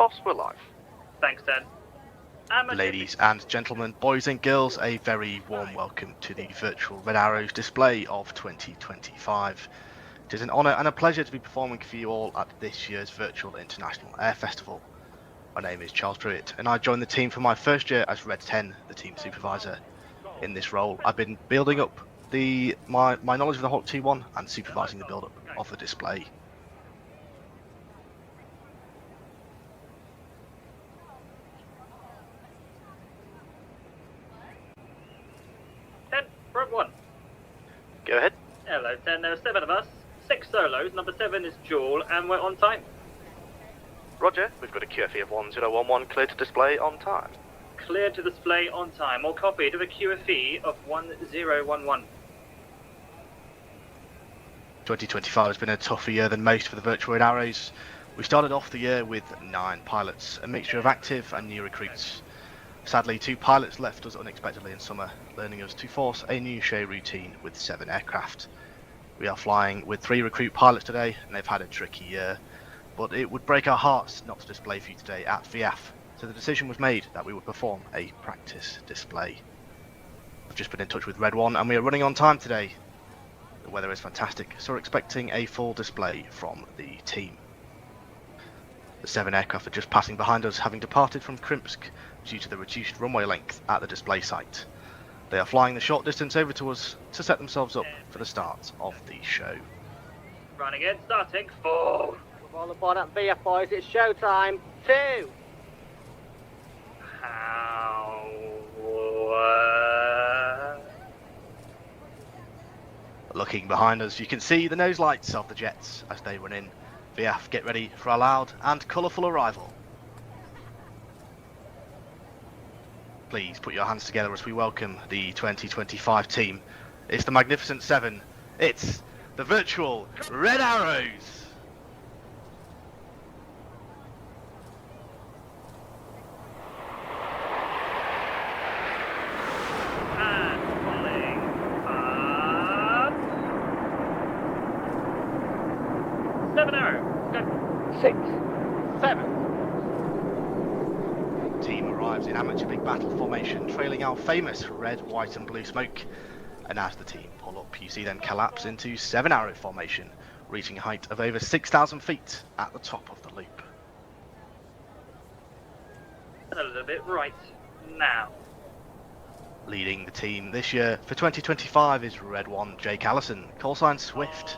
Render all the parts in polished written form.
Boss, we're live. Thanks, Dan. Ladies and gentlemen, boys and girls, a very warm welcome to the virtual Red Arrows display of 2025. It is an honour and a pleasure to be performing for you all at this year's virtual International Air Festival. My name is Charles Trewhitt, and I joined the team for my first year as Red 10, the team supervisor. In this role, I've been building up my knowledge of the Hawk T1 and supervising the build-up of the display. Front one. Go ahead. Hello, 10. There are 7 of us. 6 solos. Number 7 is Jewel, and we're on time. Roger, we've got a QFE of 1011 clear to display on time. Clear to display on time, or copied with a QFE of 1011. 2025 has been a tougher year than most for the virtual Red Arrows. We started off the year with 9 pilots, a mixture of active and new recruits. Sadly, 2 pilots left us unexpectedly in summer, learning us to force a new show routine with 7 aircraft. We are flying with 3 recruit pilots today, and they've had a tricky year, but it would break our hearts not to display for you today at VIAF, so the decision was made that we would perform a practice display. I've just been in touch with Red 1 and we are running on time today. The weather is fantastic, so we're expecting a full display from the team. The 7 aircraft are just passing behind us, having departed from Krimsk due to the reduced runway length at the display site. They are flying the short distance over to us to set themselves up for the start of the show. Running in, starting 4. We're all aboard at VIAF, boys. It's showtime. 2. How? Looking behind us, you can see the nose lights of the jets as they run in. VIAF, get ready for a loud and colourful arrival. Please put your hands together as we welcome the 2025 team. It's the Magnificent 7. It's the virtual Red Arrows. And falling up. 7 arrow. Go. 6. 7. Team arrives in amateur big battle formation, trailing our famous red, white and blue smoke. And as the team pull up, you see them collapse into 7 arrow formation, reaching a height of over 6,000 feet at the top of the loop. And a little bit right now. Leading the team this year for 2025 is Red 1 Jake Allison, callsign Swift.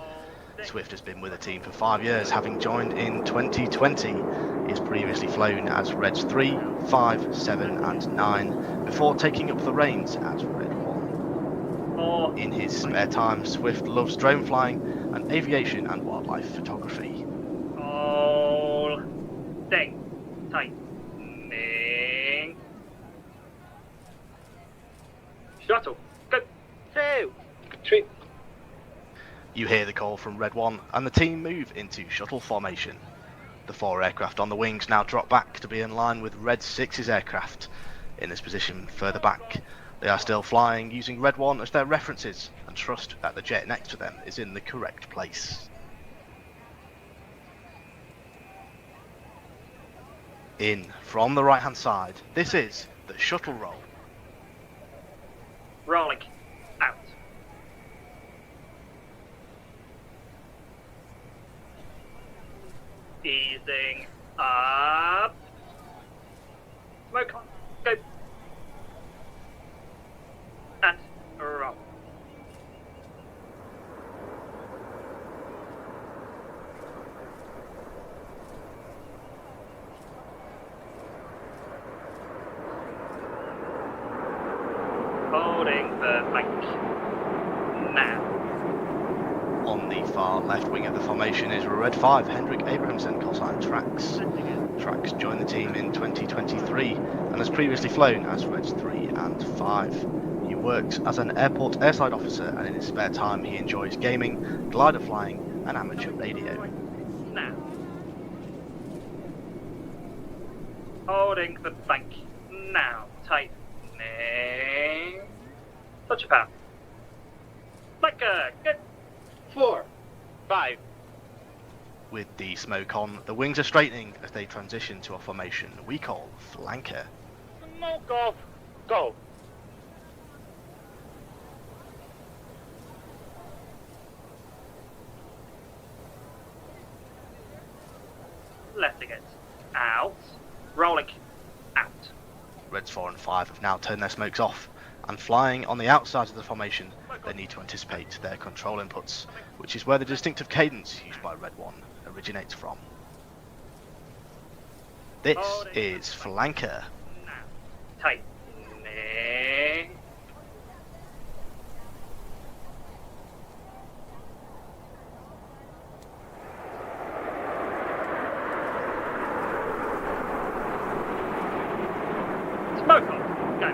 Swift has been with the team for 5 years, having joined in 2020. He has previously flown as Reds 3, 5, 7 and 9 before taking up the reins as Red 1. In his spare time, Swift loves drone flying and aviation and wildlife photography. Holding tightening. Shuttle, go. 2. Tree. You hear the call from Red 1 and the team move into shuttle formation. The 4 aircraft on the wings now drop back to be in line with Red 6's aircraft. In this position further back, they are still flying using Red 1 as their references and trust that the jet next to them is in the correct place. In from the right hand side, this is the shuttle roll. Rolling out. Easing up. Smoke on. Go. And roll. Holding the bank. Now. On the far left wing of the formation is Red 5 Henrik Abrahamsson, callsign Traxx. Traxx joined the team in 2023 and has previously flown as Reds 3 and 5. He works as an airport airside officer, and in his spare time he enjoys gaming, glider flying and amateur radio. Now. Holding the bank. Now. Tightening. Touch of power. Like a good. 4. 5. With the smoke on, the wings are straightening as they transition to a formation we call flanker. Smoke off. Go. Letting it. Out. Rolling. Out. Reds 4 and 5 have now turned their smokes off, and flying on the outside of the formation, they need to anticipate their control inputs, which is where the distinctive cadence used by Red 1 originates from. This is flanker. Now. Tightening. Smoke on. Go.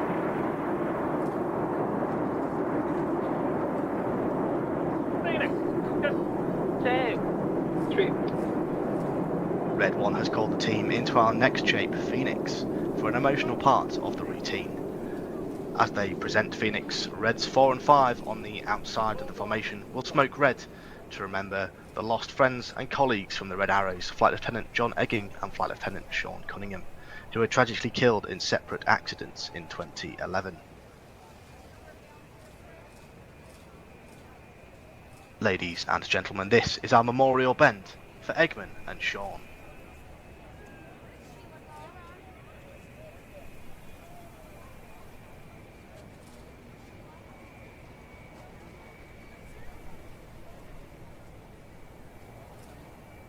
Phoenix. Go. 2, 3. Red 1 has called the team into our next shape, Phoenix, for an emotional part of the routine. As they present Phoenix, Reds 4 and 5 on the outside of the formation will smoke red to remember the lost friends and colleagues from the Red Arrows, Flight Lieutenant John Egging and Flight Lieutenant Sean Cunningham, who were tragically killed in separate accidents in 2011. Ladies and gentlemen, this is our memorial bend for Eggman and Sean.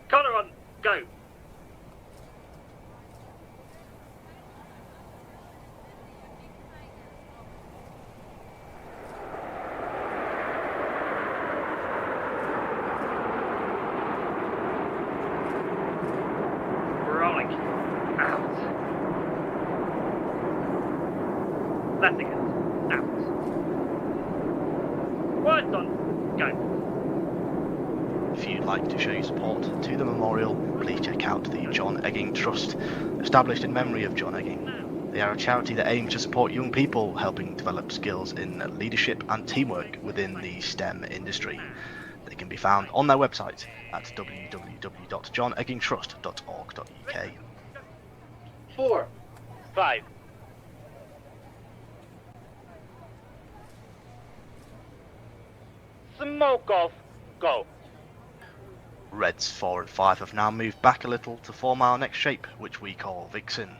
Collar on. Go. Rolling. Out. Letting it. Out. Words on. Go. If you'd like to show your support to the memorial, please check out the John Egging Trust, established in memory of John Egging. They are a charity that aims to support young people, helping develop skills in leadership and teamwork within the STEM industry. They can be found on their website at www.johneggingtrust.org.uk. 4, 5. Smoke off. Go. Reds 4 and 5 have now moved back a little to form our next shape, which we call Vixen.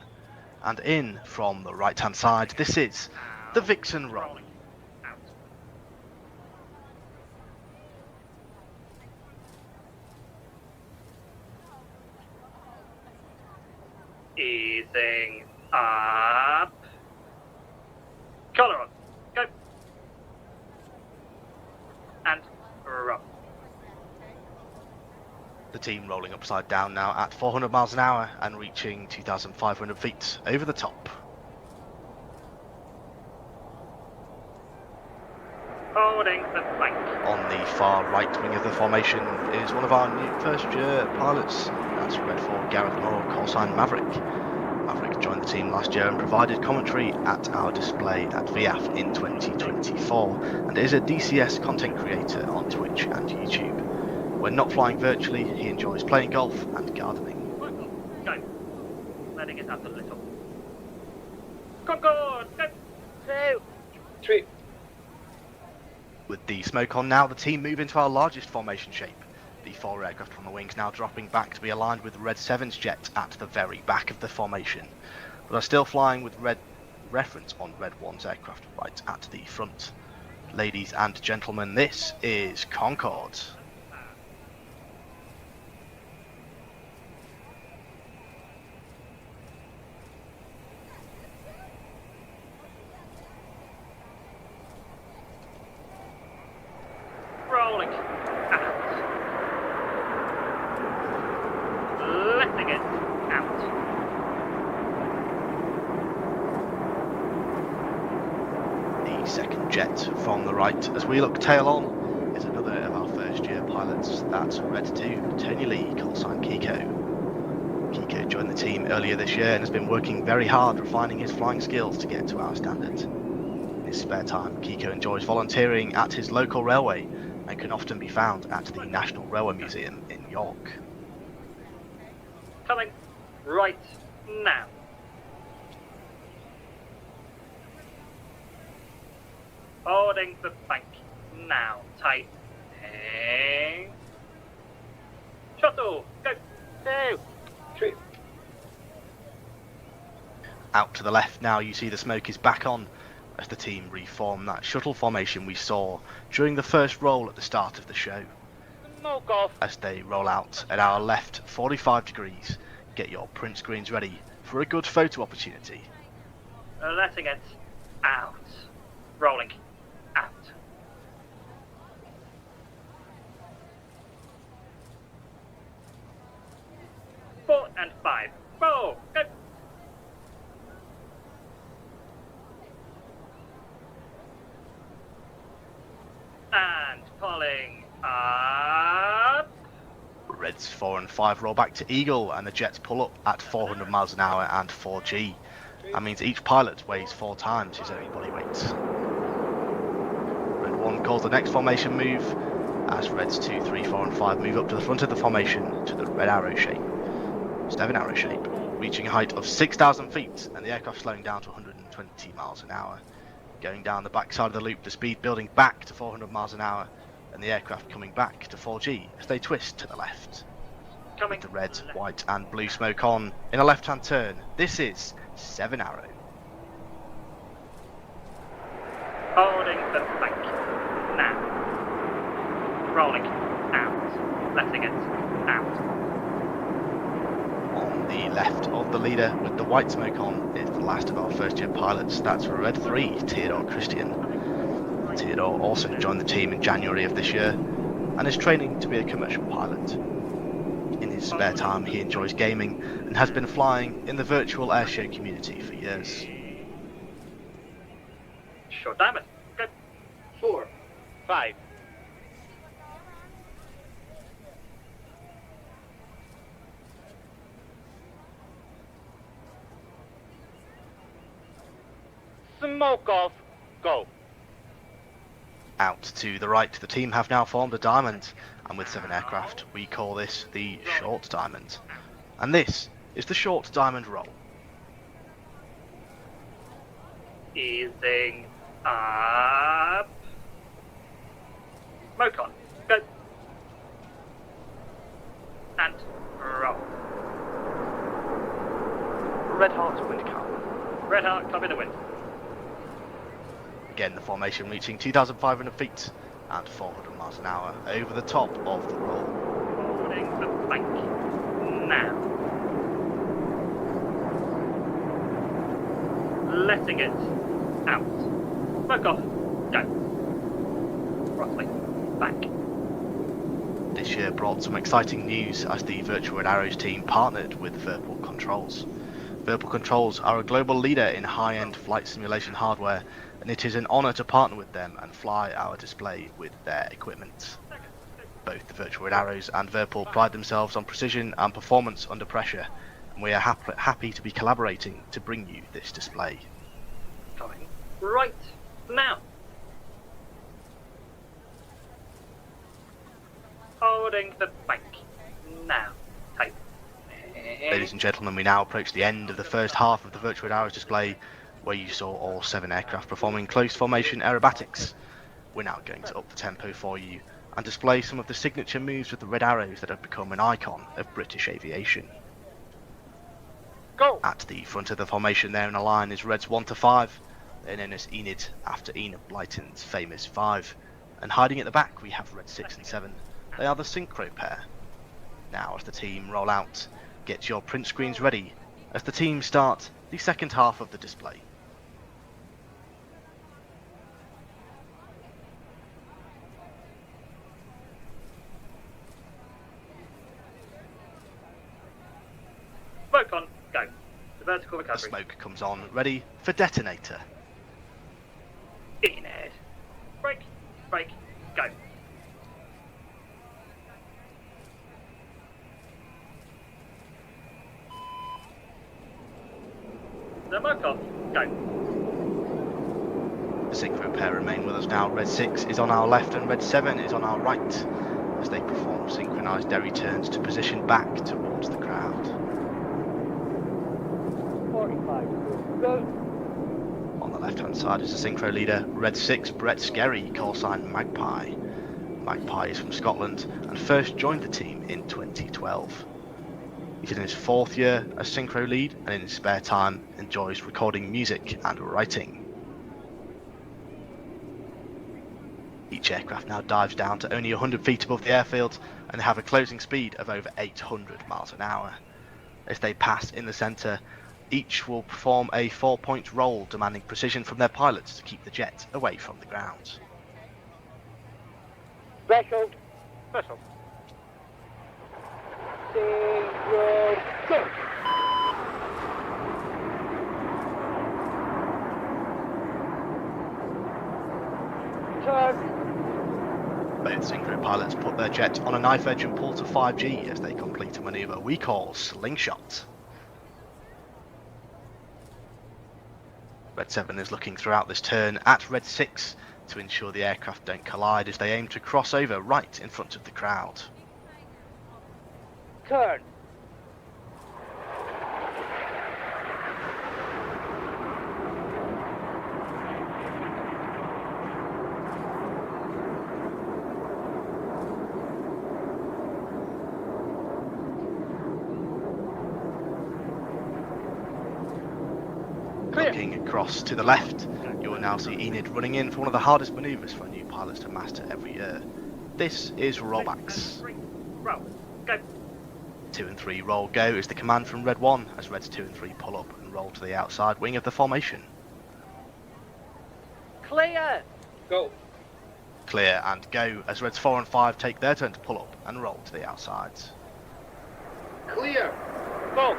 And in from the right hand side, this is the Vixen roll. Rolling. Out. Easing up. Collar on. Go. And roll. The team rolling upside down now at 400 miles an hour and reaching 2,500 feet over the top. Holding the flank. On the far right wing of the formation is one of our new first year pilots. That's Red 4 Gareth Moore, callsign Maverick. Maverick joined the team last year and provided commentary at our display at VIAF in 2024 and is a DCS content creator on Twitch and YouTube. When not flying virtually, he enjoys playing golf and gardening. Go. Letting it up a little. Concord. Go. 2, 3. With the smoke on now, the team move into our largest formation shape. The 4 aircraft on the wings now dropping back to be aligned with Red 7's jet at the very back of the formation, but are still flying with red reference on Red 1's aircraft right at the front. Ladies and gentlemen, this is Concorde. Rolling. Out. Letting it out. The second jet from the right as we look tail on is another of our first year pilots. That's Red 2 Tony Lee, callsign Keiko. Keiko joined the team earlier this year and has been working very hard refining his flying skills to get to our standard. In his spare time, Keiko enjoys volunteering at his local railway and can often be found at the National Railway Museum in York. Coming right now. Holding the bank now. Tightening. Shuttle, go. 2. True. Out to the left now, you see the smoke is back on as the team reform that shuttle formation we saw during the first roll at the start of the show. Smoke off. As they roll out at our left 45 degrees, get your print screens ready for a good photo opportunity. Letting it out. Rolling out. Four and 5. Roll. Go. And pulling up. Reds 4 and 5 roll back to Eagle and the Jets pull up at 400 miles an hour and 4G. That means each pilot weighs 4 times his own body weight. Red 1 calls the next formation move as Reds 2, 3, 4 and 5 move up to the front of the formation to the red arrow shape. 7 arrow shape, reaching a height of 6,000 feet and the aircraft slowing down to 120 miles an hour. Going down the back side of the loop, the speed building back to 400 miles an hour and the aircraft coming back to 4G as they twist to the left. Coming. With the red, white and blue smoke on in a left-hand turn, this is 7 arrow. Holding the bank now. Rolling out. Letting it out. On the left of the leader with the white smoke on is the last of our first-year pilots. That's Red 3, Teodor Cristian. Teodor also joined the team in January of this year and is training to be a commercial pilot. In his spare time he enjoys gaming and has been flying in the virtual airshow community for years. Short diamond. Go. 4. 5. Smoke off. Go. Out to the right, the team have now formed a diamond, and with 7 aircraft, we call this the short diamond. And this is the short diamond roll. Easing up. Smoke on. Go. And roll. Red Heart's wind count. Red Heart, copy the wind. Again, the formation reaching 2,500 feet and 400 miles an hour over the top of the roll. Holding the bank now. Letting it out. Smoke off. Go. Throttling back. This year brought some exciting news as the Virtual Red Arrows team partnered with Virtual Controls. Virtual Controls are a global leader in high-end flight simulation hardware, and it is an honour to partner with them and fly our display with their equipment. Both the Virtual Red Arrows and Virtual pride themselves on precision and performance under pressure, and we are happy to be collaborating to bring you this display. Coming right now. Holding the bank now. Tight. Ladies and gentlemen, we now approach the end of the first half of the Virtual Red Arrows display, where you saw all 7 aircraft performing close formation aerobatics. We're now going to up the tempo for you and display some of the signature moves with the Red Arrows that have become an icon of British aviation. Go. At the front of the formation there in a line is Reds 1 to 5. They're known as Enid after Enid Blyton's famous 5. And hiding at the back we have Red 6 and 7. They are the synchro pair. Now as the team roll out, get your print screens ready as the team start the second half of the display. Smoke on. Go. The vertical The recovery. smoke comes on, ready for detonator. Enid. Brake. Brake. Go. The smoke off. Go. The synchro pair remain with us now. Red 6 is on our left and Red 7 is on our right as they perform synchronised derry turns to position back towards the crowd. On the left-hand side is the synchro leader, Red 6, Brett Skerry, call sign Magpie. Magpie is from Scotland and first joined the team in 2012. He's in his 4th year as synchro lead and in his spare time enjoys recording music and writing. Each aircraft now dives down to only 100 feet above the airfield and have a closing speed of over 800 miles an hour. As they pass in the centre, each will perform a 4-point roll demanding precision from their pilots to keep the jet away from the ground. Threshold. Threshold. Synchro, go! Turn. Both synchro pilots put their jet on a knife edge and pull to 5G as they complete a manoeuvre we call slingshot. Red 7 is looking throughout this turn at Red 6 to ensure the aircraft don't collide as they aim to cross over right in front of the crowd. Turn. Looking across to the left, you will now see Enid running in for one of the hardest manoeuvres for new pilots to master every year. This is rollbacks. Roll. Go. 2 and 3 roll go is the command from Red 1 as Reds 2 and 3 pull up and roll to the outside wing of the formation. Clear. Go. Clear and go as Reds 4 and 5 take their turn to pull up and roll to the outsides. Clear. Go.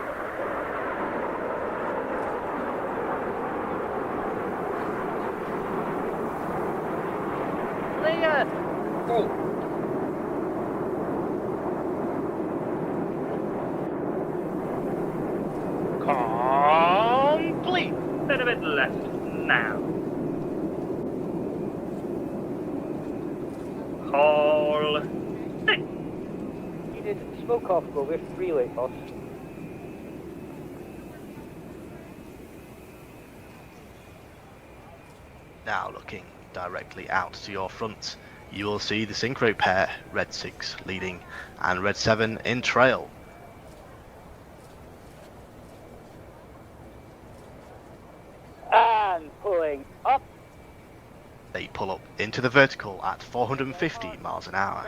Clear. Go. Complete. Bit of it left now. Call. Stick. You did smoke off, go with relay boss. Now looking directly out to your front, you will see the synchro pair, Red 6 leading and Red 7 in trail. And pulling up. They pull up into the vertical at 450 miles an hour.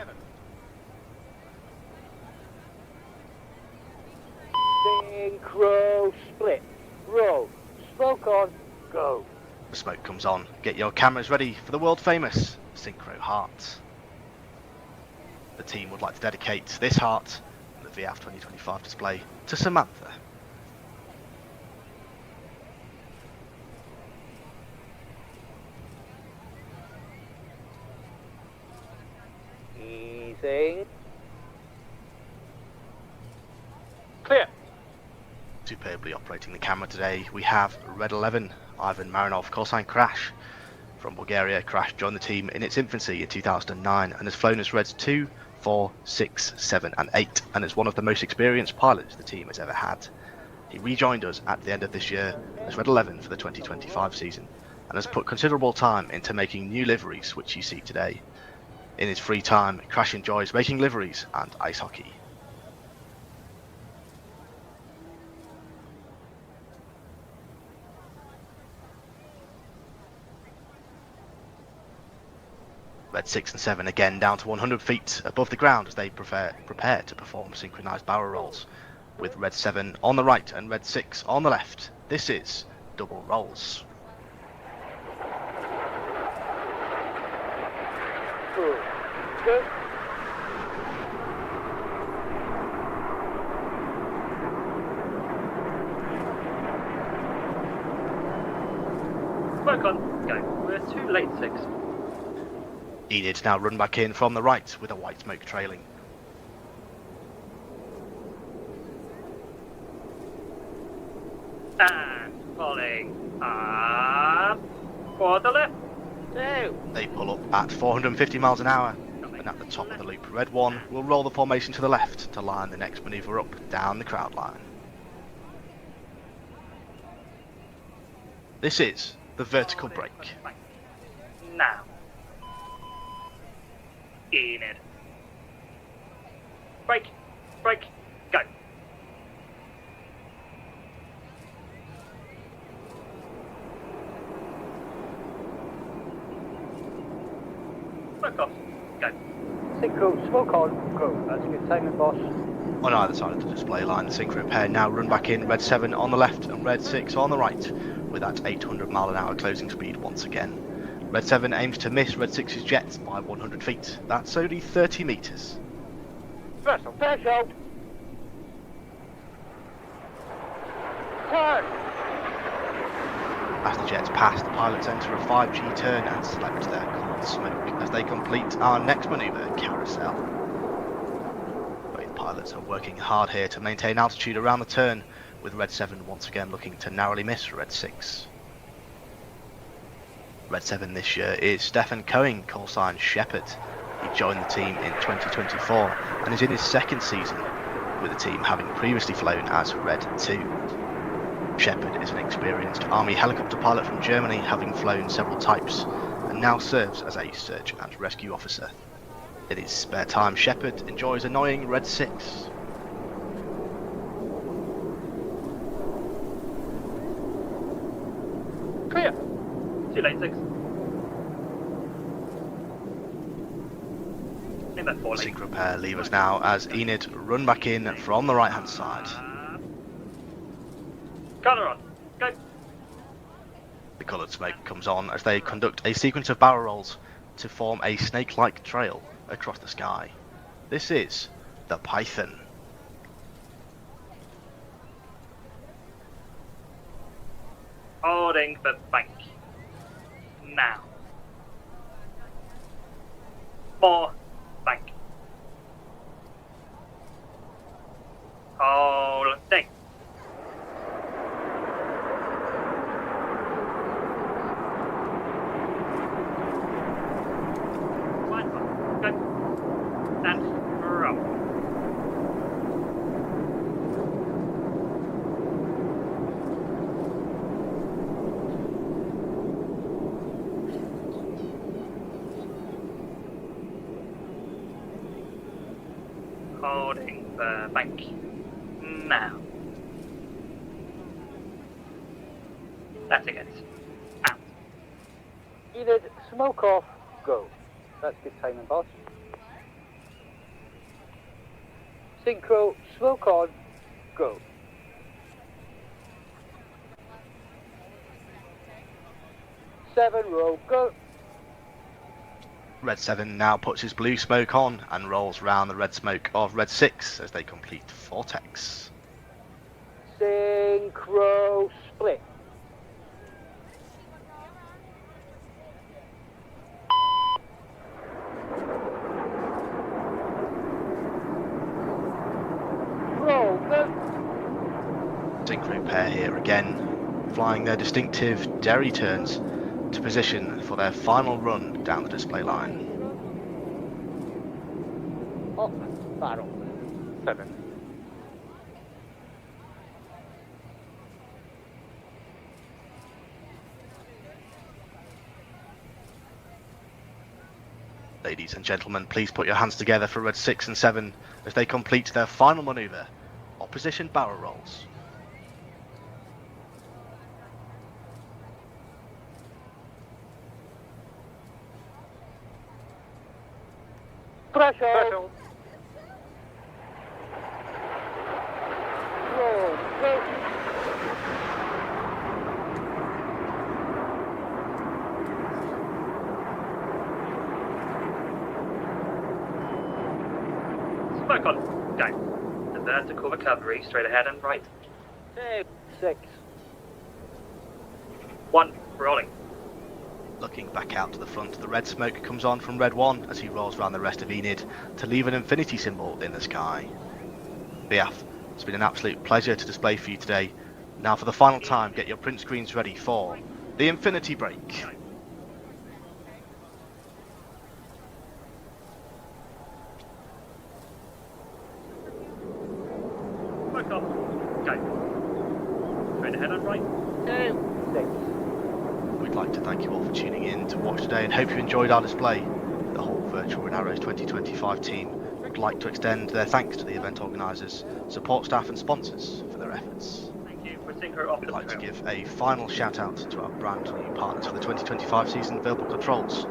Synchro split. Roll. Smoke on. Go. The smoke comes on. Get your cameras ready for the world famous Synchro Heart. The team would like to dedicate this heart, the VIAF 2025 display, to Samantha. Easing. Clear. Superbly operating the camera today, we have Red 11, Ivan Marinov, callsign Crash. From Bulgaria, Crash joined the team in its infancy in 2009 and has flown as Reds 2, 4, 6, 7 and 8 and is one of the most experienced pilots the team has ever had. He rejoined us at the end of this year as Red 11 for the 2025 season and has put considerable time into making new liveries which you see today. In his free time, Crash enjoys making liveries and ice hockey. Red 6 and 7 again down to 100 feet above the ground as they prepare to perform synchronized barrel rolls, with Red 7 on the right and Red 6 on the left. This is double rolls. Good. Work on. Go. We're too late, 6. Enid now run back in from the right with a white smoke trailing. And pulling up for the left. 2. They pull up at 450 miles an hour and at the top of the loop, Red 1 will roll the formation to the left to line the next manoeuvre up down the crowd line. This is the vertical break. Now. Enid. Break. Break. Go. Smoke off. Go. Synchro, smoke on, go. That's good timing, boss. On either side of the display line, the synchro pair now run back in, Red 7 on the left and Red 6 on the right, with that 800 mile an hour closing speed once again. Red 7 aims to miss Red 6's jet by 100 feet. That's only 30 metres. Threshold. Threshold. Turn. As the jets pass, the pilots enter a 5G turn and select their cold smoke as they complete our next manoeuvre, carousel. Both pilots are working hard here to maintain altitude around the turn, with Red 7 once again looking to narrowly miss Red 6. Red 7 this year is Stefan König, callsign Shepherd. He joined the team in 2024 and is in his second season, with the team having previously flown as Red 2. Shepherd is an experienced Army helicopter pilot from Germany, having flown several types, and now serves as a search and rescue officer. In his spare time, Shepherd enjoys annoying Red 6. Clear. Too late, 6. In that 4 lane. Synchro pair leave us now as Enid run back in from the right hand side. Colour on. Go. The coloured smoke comes on as they conduct a sequence of barrel rolls to form a snake-like trail across the sky. This is the Python. Holding the bank. Now. More bank. Holding. Go. And roll. Holding the bank. Now. That's against. Out. Enid, smoke off, go. That's good timing, boss. Synchro, smoke on, go. Seven, roll, go. Red 7 now puts his blue smoke on and rolls round the red smoke of Red 6 as they complete Vortex. Synchro, split. Roll, go. Synchro pair here again, flying their distinctive derry turns to position for their final run down the display line. Up, barrel. 7. Ladies and gentlemen, please put your hands together for Red 6 and 7 as they complete their final manoeuvre, opposition barrel rolls. Threshold. Roll, go. Smoke on. Go. The vertical recovery, straight ahead and right. 6. 1. Rolling. Looking back out to the front, the red smoke comes on from Red 1 as he rolls around the rest of Enid to leave an infinity symbol in the sky. VIAF, it's been an absolute pleasure to display for you today. Now for the final time, get your print screens ready for the infinity break. Smoke off. Go. Straight ahead and right. 2. 6. we'd like to thank you all for tuning in to watch today and hope you enjoyed our display. The whole Virtual Red Arrows 2025 team would like to extend their thanks to the event organisers, support staff and sponsors for their efforts. Thank you for synchro off We'd the like to trail. give a final shout out to our brand new partners for the 2025 season, Verbal Controls.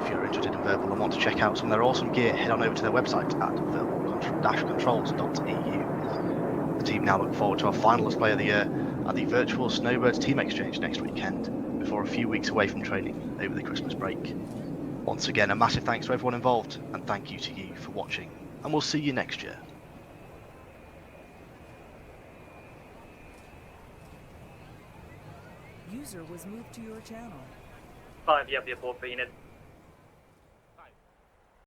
If you're interested in Verbal and want to check out some of their awesome gear, head on over to their website at verbal-controls.eu. The team now look forward to our final display of the year at the virtual Snowbirds Team Exchange next weekend, before a few weeks away from training over the Christmas break. Once again, a massive thanks to everyone involved, and thank you to you for watching, and we'll see you next year. User was moved to your channel. 5 VREDR for unit.